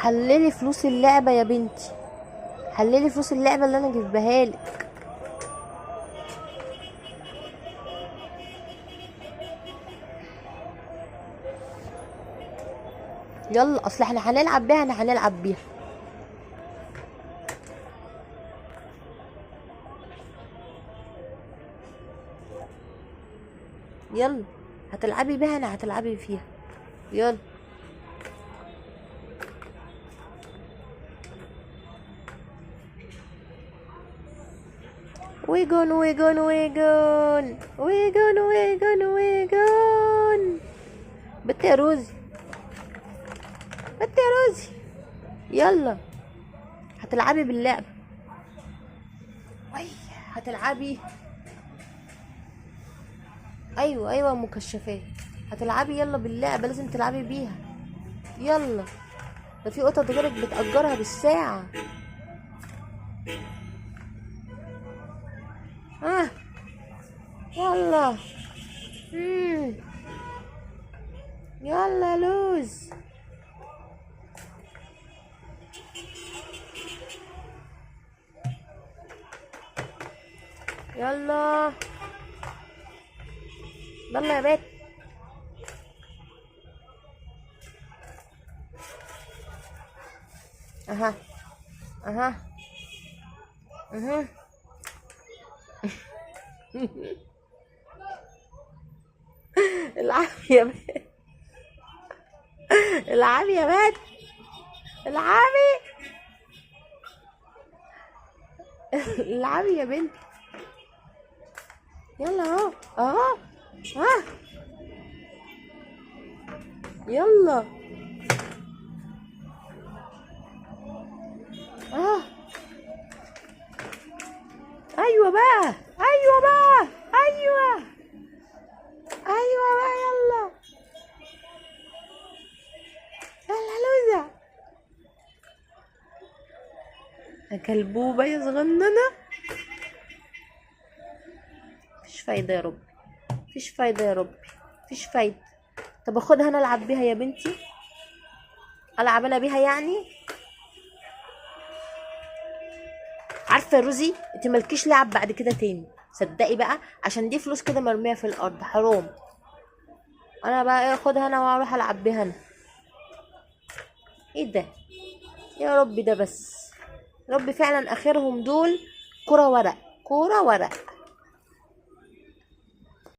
حللي فلوس اللعبة يا بنتي، حللي فلوس اللعبة اللي انا جايبها لك. يلا اصل احنا هنلعب بيها، انا هنلعب بيها. يلا هتلعبي بيها، انا هتلعبي فيها. يلا ويجون ويجون ويجون ويجون ويجون ويجون. بنت يا روزي، بنت يا روزي، يلا هتلعبي باللعبة. وي هتلعبي. ايوه ايوه مكشفات. هتلعبي يلا باللعبة، لازم تلعبي بيها. يلا ده في قطط غيرك بتأجرها بالساعة. اه يلا. مم. يلا لوز. يلا يلا يا بت. اها اها اها. العبي يا بت، العبي يا بت، العبي. العبي يا بنت. يلا اهو اهو. ها يلا. اه ايوه بقى، ايوه بقى، ايوه ايوه بقى. يلا يلا لوزة يا كلبوبة يا صغننة. مفيش فايدة يا ربي، مفيش فايدة يا ربي، مفيش فايدة. طب اخدها انا العب بيها يا بنتي، العب انا بيها يعني. عارفه يا روزي انت مالكيش لعب بعد كده تاني، صدقي بقى، عشان دي فلوس كده مرميه في الارض حرام. انا بقى ايه، اخدها انا واروح العب بيها انا. ايه ده يا ربي، ده بس ربي فعلا اخرهم دول كرة ورق، كرة ورق.